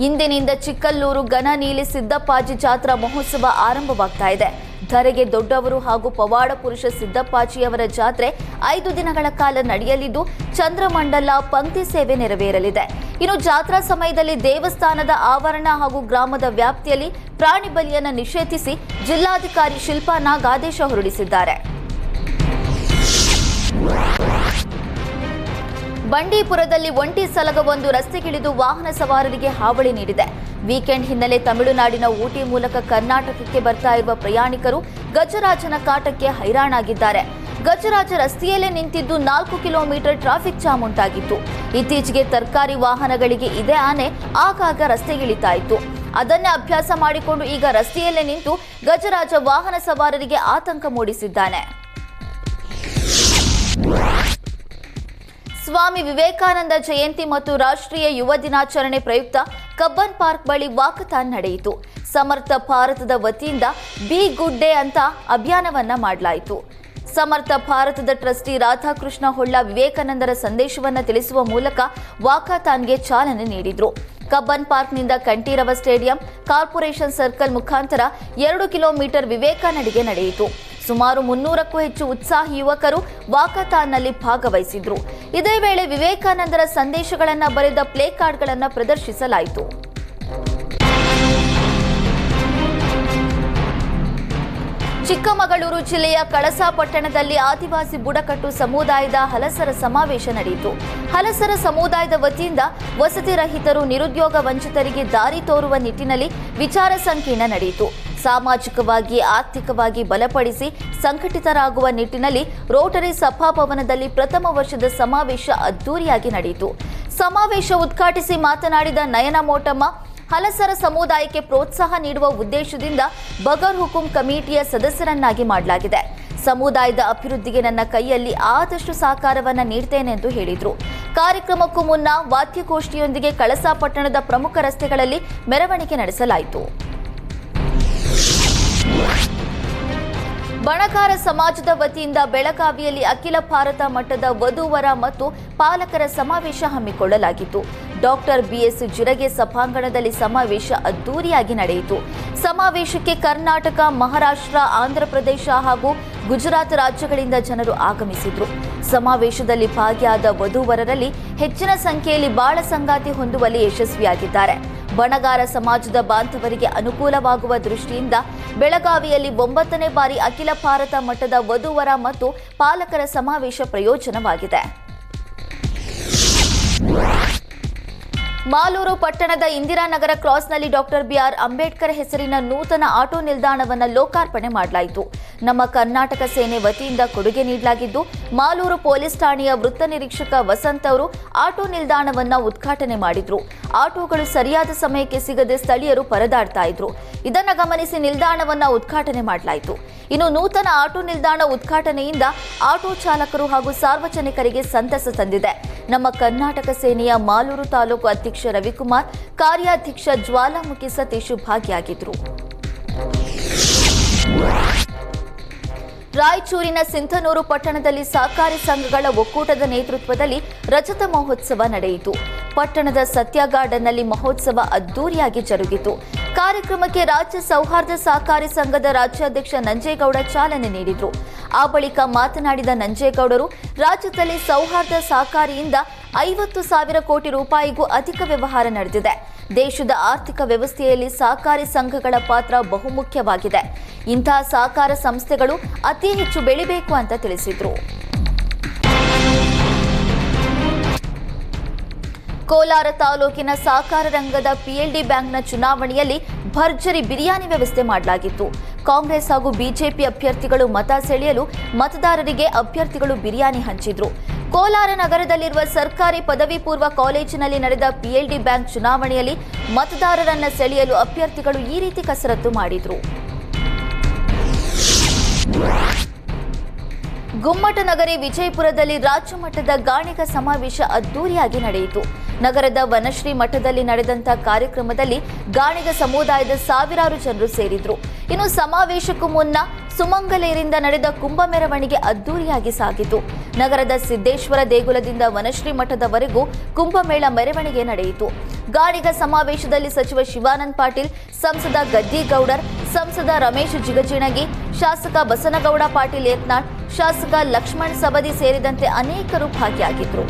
ಇಂದಿನಿಂದ ಚಿಕ್ಕಲ್ಲೂರು ಘನನೀಲಿ ಸಿದ್ದಪ್ಪಾಜಿ ಜಾತ್ರಾ ಮಹೋತ್ಸವ ಆರಂಭವಾಗ್ತಾ ಇದೆ. ಧರೆಗೆ ದೊಡ್ಡವರು ಹಾಗೂ ಪವಾಡ ಪುರುಷ ಸಿದ್ದಪ್ಪಾಜಿಯವರ ಜಾತ್ರೆ 5 ದಿನಗಳ ಕಾಲ ನಡೆಯಲಿದ್ದು ಚಂದ್ರಮಂಡಲ ಪಂಕ್ತಿ ಸೇವೆ ನೆರವೇರಲಿದೆ. ಇನ್ನು ಜಾತ್ರಾ ಸಮಯದಲ್ಲಿ ದೇವಸ್ಥಾನದ ಆವರಣ ಹಾಗೂ ಗ್ರಾಮದ ವ್ಯಾಪ್ತಿಯಲ್ಲಿ ಪ್ರಾಣಿ ಬಲಿಯನ್ನು ನಿಷೇಧಿಸಿ ಜಿಲ್ಲಾಧಿಕಾರಿ ಶಿಲ್ಪಾ ನಾಗ್ ಆದೇಶ ಹೊರಡಿಸಿದ್ದಾರೆ. ಬಂಡೀಪುರದಲ್ಲಿ ಒಂಟಿ ಸಲಗವೊಂದು ರಸ್ತೆಗಿಳಿದು ವಾಹನ ಸವಾರರಿಗೆ ಹಾವಳಿ ನೀಡಿದೆ. ವೀಕೆಂಡ್ ಹಿನ್ನೆಲೆ ತಮಿಳುನಾಡಿನ ಊಟಿ ಮೂಲಕ ಕರ್ನಾಟಕಕ್ಕೆ ಬರ್ತಾ ಇರುವ ಪ್ರಯಾಣಿಕರು ಗಜರಾಜನ ಕಾಟಕ್ಕೆ ಹೈರಾಣಾಗಿದ್ದಾರೆ. ಗಜರಾಜ ರಸ್ತೆಯಲ್ಲೇ ನಿಂತಿದ್ದು 4 ಕಿಲೋಮೀಟರ್ ಟ್ರಾಫಿಕ್ ಜಾಮ್ ಉಂಟಾಗಿತ್ತು. ಇತ್ತೀಚೆಗೆ ತರಕಾರಿ ವಾಹನಗಳಿಗೆ ಇದೇ ಆನೆ ಆಗಾಗ ರಸ್ತೆಗಿಳಿತಾ ಇತ್ತು. ಅದನ್ನೇ ಅಭ್ಯಾಸ ಮಾಡಿಕೊಂಡು ಈಗ ರಸ್ತೆಯಲ್ಲೇ ನಿಂತು ಗಜರಾಜ ವಾಹನ ಸವಾರರಿಗೆ ಆತಂಕ ಮೂಡಿಸಿದ್ದಾನೆ. ಸ್ವಾಮಿ ವಿವೇಕಾನಂದ ಜಯಂತಿ ಮತ್ತು ರಾಷ್ಟ್ರೀಯ ಯುವ ದಿನಾಚರಣೆ ಪ್ರಯುಕ್ತ ಕಬ್ಬನ್ ಪಾರ್ಕ್ ಬಳಿ ವಾಕಥಾನ್ ನಡೆಯಿತು. ಸಮರ್ಥ ಭಾರತದ ವತಿಯಿಂದ ಬಿ ಗುಡ್ ಡೇ ಅಂತ ಅಭಿಯಾನವನ್ನ ಮಾಡಲಾಯಿತು. ಸಮರ್ಥ ಭಾರತದ ಟ್ರಸ್ಟಿ ರಾಧಾಕೃಷ್ಣ ಹೊಳ್ಳ ವಿವೇಕಾನಂದರ ಸಂದೇಶವನ್ನು ತಿಳಿಸುವ ಮೂಲಕ ವಾಕಥಾನ್ಗೆ ಚಾಲನೆ ನೀಡಿದರು. ಕಬ್ಬನ್ ಪಾರ್ಕ್ನಿಂದ ಕಂಠೀರವ ಸ್ಟೇಡಿಯಂ ಕಾರ್ಪೊರೇಷನ್ ಸರ್ಕಲ್ ಮುಖಾಂತರ 2 ಕಿಲೋಮೀಟರ್ ವಿವೇಕಾನಡಿಗೆ ನಡೆಯಿತು. ಸುಮಾರು 300ಕ್ಕೂ ಹೆಚ್ಚು ಉತ್ಸಾಹಿ ಯುವಕರು ವಾಕಥಾನ್ನಲ್ಲಿ ಭಾಗವಹಿಸಿದ್ರು. ಇದೇ ವೇಳೆ ವಿವೇಕಾನಂದರ ಸಂದೇಶಗಳನ್ನು ಬರೆದ ಪ್ಲೇ ಕಾರ್ಡ್ಗಳನ್ನು ಪ್ರದರ್ಶಿಸಲಾಯಿತು. ಚಿಕ್ಕಮಗಳೂರು ಜಿಲ್ಲೆಯ ಕಳಸಾ ಪಟ್ಟಣದಲ್ಲಿ ಆದಿವಾಸಿ ಬುಡಕಟ್ಟು ಸಮುದಾಯದ ಹಲಸರ ಸಮಾವೇಶ ನಡೆಯಿತು. ಹಲಸರ ಸಮುದಾಯದ ವತಿಯಿಂದ ವಸತಿ ರಹಿತರು, ನಿರುದ್ಯೋಗ ವಂಚಿತರಿಗೆ ದಾರಿ ತೋರುವ ನಿಟ್ಟಿನಲ್ಲಿ ವಿಚಾರ ಸಂಕಿರಣ ನಡೆಯಿತು. ಸಾಮಾಜಿಕವಾಗಿ ಆರ್ಥಿಕವಾಗಿ ಬಲಪಡಿಸಿ ಸಂಘಟಿತರಾಗುವ ನಿಟ್ಟಿನಲ್ಲಿ ರೋಟರಿ ಸಭಾಭವನದಲ್ಲಿ ಪ್ರಥಮ ವರ್ಷದ ಸಮಾವೇಶ ಅದ್ದೂರಿಯಾಗಿ ನಡೆಯಿತು. ಸಮಾವೇಶ ಉದ್ಘಾಟಿಸಿ ಮಾತನಾಡಿದ ನಯನ ಮೋಟಮ್ಮ, ಹಲಸರ ಸಮುದಾಯಕ್ಕೆ ಪ್ರೋತ್ಸಾಹ ನೀಡುವ ಉದ್ದೇಶದಿಂದ ಬಗರ್ ಹುಕುಂ ಕಮಿಟಿಯ ಸದಸ್ಯರನ್ನಾಗಿ ಮಾಡಲಾಗಿದೆ. ಸಮುದಾಯದ ಅಭಿವೃದ್ಧಿಗೆ ನನ್ನ ಕೈಯಲ್ಲಿ ಆದಷ್ಟು ಸಹಕಾರವನ್ನು ನೀಡ್ತೇನೆ ಎಂದು ಹೇಳಿದರು. ಕಾರ್ಯಕ್ರಮಕ್ಕೂ ಮುನ್ನ ವಾದ್ಯಗೋಷ್ಠಿಯೊಂದಿಗೆ ಕಳಸಾ ಪಟ್ಟಣದ ಪ್ರಮುಖ ರಸ್ತೆಗಳಲ್ಲಿ ಮೆರವಣಿಗೆ ನಡೆಸಲಾಯಿತು. ಬಣಕಾರ ಸಮಾಜದ ವತಿಯಿಂದ ಬೆಳಗಾವಿಯಲ್ಲಿ ಅಖಿಲ ಭಾರತ ಮಟ್ಟದ ವಧುವರ ಮತ್ತು ಪಾಲಕರ ಸಮಾವೇಶ ಹಮ್ಮಿಕೊಳ್ಳಲಾಗಿತ್ತು. ಡಾಕ್ಟರ್ ಬಿಎಸ್ ಜಿರಗೆ ಸಭಾಂಗಣದಲ್ಲಿ ಸಮಾವೇಶ ಅದ್ದೂರಿಯಾಗಿ ನಡೆಯಿತು. ಸಮಾವೇಶಕ್ಕೆ ಕರ್ನಾಟಕ, ಮಹಾರಾಷ್ಟ್ರ, ಆಂಧ್ರಪ್ರದೇಶ ಹಾಗೂ ಗುಜರಾತ್ ರಾಜ್ಯಗಳಿಂದ ಜನರು ಆಗಮಿಸಿದ್ರು. ಸಮಾವೇಶದಲ್ಲಿ ಭಾಗಿಯಾದ ವಧುವರರಲ್ಲಿ ಹೆಚ್ಚಿನ ಸಂಖ್ಯೆಯಲ್ಲಿ ಬಾಳ ಸಂಗಾತಿ ಹೊಂದುವಲ್ಲಿ ಯಶಸ್ವಿಯಾಗಿದ್ದಾರೆ. ಬಣಗಾರ ಸಮಾಜದ ಬಾಂಧವರಿಗೆ ಅನುಕೂಲವಾಗುವ ದೃಷ್ಟಿಯಿಂದ ಬೆಳಗಾವಿಯಲ್ಲಿ 9ನೇ ಬಾರಿ ಅಖಿಲ ಭಾರತ ಮಟ್ಟದ ವಧುವರ ಮತ್ತು ಪಾಲಕರ ಸಮಾವೇಶ ಪ್ರಯೋಜನವಾಗಿದೆ. ಮಾಲೂರು ಪಟ್ಟಣದ ಇಂದಿರಾನಗರ ಕ್ರಾಸ್ನಲ್ಲಿ ಡಾಕ್ಟರ್ ಬಿಆರ್ ಅಂಬೇಡ್ಕರ್ ಹೆಸರಿನ ನೂತನ ಆಟೋ ನಿಲ್ದಾಣವನ್ನು ಲೋಕಾರ್ಪಣೆ ಮಾಡಲಾಯಿತು. ನಮ್ಮ ಕರ್ನಾಟಕ ಸೇನೆ ವತಿಯಿಂದ ಕೊಡುಗೆ ನೀಡಲಾಗಿದ್ದು, ಮಾಲೂರು ಪೊಲೀಸ್ ಠಾಣೆಯ ವೃತ್ತ ನಿರೀಕ್ಷಕ ವಸಂತ್ ಅವರು ಆಟೋ ನಿಲ್ದಾಣವನ್ನು ಉದ್ಘಾಟನೆ ಮಾಡಿದ್ರು. ಆಟೋಗಳು ಸರಿಯಾದ ಸಮಯಕ್ಕೆ ಸಿಗದೆ ಸ್ಥಳೀಯರು ಪರದಾಡ್ತಾ ಇದ್ರು. ಇದನ್ನು ಗಮನಿಸಿ ನಿಲ್ದಾಣವನ್ನು ಉದ್ಘಾಟನೆ ಮಾಡಲಾಯಿತು. ಇನ್ನು ನೂತನ ಆಟೋ ನಿಲ್ದಾಣ ಉದ್ಘಾಟನೆಯಿಂದ ಆಟೋ ಚಾಲಕರು ಹಾಗೂ ಸಾರ್ವಜನಿಕರಿಗೆ ಸಂತಸ ತಂದಿದೆ. ನಮ್ಮ ಕರ್ನಾಟಕ ಸೇನೆಯ ಮಾಲೂರು ತಾಲೂಕು ಅಧ್ಯಕ್ಷ ರವಿಕುಮಾರ್, ಕಾರ್ಯಾಧ್ಯಕ್ಷ ಜ್ವಾಲಾಮುಖಿ ಸತೀಶ್ ಭಾಗಿಯಾಗಿದ್ದರು. ರಾಯಚೂರಿನ ಸಿಂಧನೂರು ಪಟ್ಟಣದಲ್ಲಿ ಸಹಕಾರಿ ಸಂಘಗಳ ಒಕ್ಕೂಟದ ನೇತೃತ್ವದಲ್ಲಿ ರಜತ ಮಹೋತ್ಸವ ನಡೆಯಿತು. ಪಟ್ಟಣದ ಸತ್ಯ ಗಾರ್ಡನ್ನಲ್ಲಿ ಮಹೋತ್ಸವ ಅದ್ದೂರಿಯಾಗಿ ಜರುಗಿತು. ಕಾರ್ಯಕ್ರಮಕ್ಕೆ ರಾಜ್ಯ ಸೌಹಾರ್ದ ಸಹಕಾರಿ ಸಂಘದ ರಾಜ್ಯಾಧ್ಯಕ್ಷ ನಂಜೇಗೌಡ ಚಾಲನೆ ನೀಡಿದರು. ಆ ಬಳಿಕ ಮಾತನಾಡಿದ ನಂಜೇಗೌಡರು, ರಾಜ್ಯದಲ್ಲಿ ಸೌಹಾರ್ದ ಸಹಕಾರಿಯಿಂದ 50,000 ಕೋಟಿ ರೂಪಾಯಿಗೂ ಅಧಿಕ ವ್ಯವಹಾರ ನಡೆದಿದೆ. ದೇಶದ ಆರ್ಥಿಕ ವ್ಯವಸ್ಥೆಯಲ್ಲಿ ಸಹಕಾರಿ ಸಂಘಗಳ ಪಾತ್ರ ಬಹುಮುಖ್ಯವಾಗಿದೆ. ಇಂತಹ ಸಹಕಾರ ಸಂಸ್ಥೆಗಳು ಅತಿ ಹೆಚ್ಚು ಬೆಳಿಬೇಕು ಅಂತ ತಿಳಿಸಿದರು. ಕೋಲಾರ ತಾಲೂಕಿನ ಸಹಕಾರ ರಂಗದ ಪಿಎಲ್ಡಿ ಬ್ಯಾಂಕ್ನ ಚುನಾವಣೆಯಲ್ಲಿ ಭರ್ಜರಿ ಬಿರಿಯಾನಿ ವ್ಯವಸ್ಥೆ ಮಾಡಲಾಗಿತ್ತು. ಕಾಂಗ್ರೆಸ್ ಹಾಗೂ ಬಿಜೆಪಿ ಅಭ್ಯರ್ಥಿಗಳು ಮತ ಸೆಳೆಯಲು ಮತದಾರರಿಗೆ ಅಭ್ಯರ್ಥಿಗಳು ಬಿರಿಯಾನಿ ಹಂಚಿದ್ರು. ಕೋಲಾರ ನಗರದಲ್ಲಿರುವ ಸರ್ಕಾರಿ ಪದವಿ ಪೂರ್ವ ಕಾಲೇಜಿನಲ್ಲಿ ನಡೆದ ಪಿಎಲ್ಡಿ ಬ್ಯಾಂಕ್ ಚುನಾವಣೆಯಲ್ಲಿ ಮತದಾರರನ್ನ ಸೆಳೆಯಲು ಅಭ್ಯರ್ಥಿಗಳು ಈ ರೀತಿ ಕಸರತ್ತು ಮಾಡಿದ್ರು. ಗುಮ್ಮಟ ನಗರಿ ವಿಜಯಪುರದಲ್ಲಿ ರಾಜ್ಯ ಮಟ್ಟದ ಗಾಣಿಗ ಸಮಾವೇಶ ಅದ್ದೂರಿಯಾಗಿ ನಡೆಯಿತು. ನಗರದ ವನಶ್ರೀ ಮಠದಲ್ಲಿ ನಡೆದಂತಹ ಕಾರ್ಯಕ್ರಮದಲ್ಲಿ ಗಾಣಿಗ ಸಮುದಾಯದ ಸಾವಿರಾರು ಜನರು ಸೇರಿದ್ರು. ಇನ್ನು ಸಮಾವೇಶಕ್ಕೂ ಮುನ್ನ ಸುಮಂಗಲೆಯರಿಂದ ನಡೆದ ಕುಂಭ ಮೆರವಣಿಗೆ ಅದ್ದೂರಿಯಾಗಿ ಸಾಗಿತು. ನಗರದ ಸಿದ್ದೇಶ್ವರ ದೇಗುಲದಿಂದ ವನಶ್ರೀ ಮಠದವರೆಗೂ ಕುಂಭಮೇಳ ಮೆರವಣಿಗೆ ನಡೆಯಿತು. ಗಾಣಿಗ ಸಮಾವೇಶದಲ್ಲಿ ಸಚಿವ ಶಿವಾನಂದ ಪಾಟೀಲ್, ಸಂಸದ ಗದ್ದಿಗೌಡರ್, ಸಂಸದ ರಮೇಶ್ ಜಿಗಜಿಣಗಿ, ಶಾಸಕ ಬಸನಗೌಡ ಪಾಟೀಲ್ ಯತ್ನಾಳ್, ಶಾಸಕ ಲಕ್ಷ್ಮಣ್ ಸವದಿ ಸೇರಿದಂತೆ ಅನೇಕರು ಭಾಗಿಯಾಗಿದ್ದರು.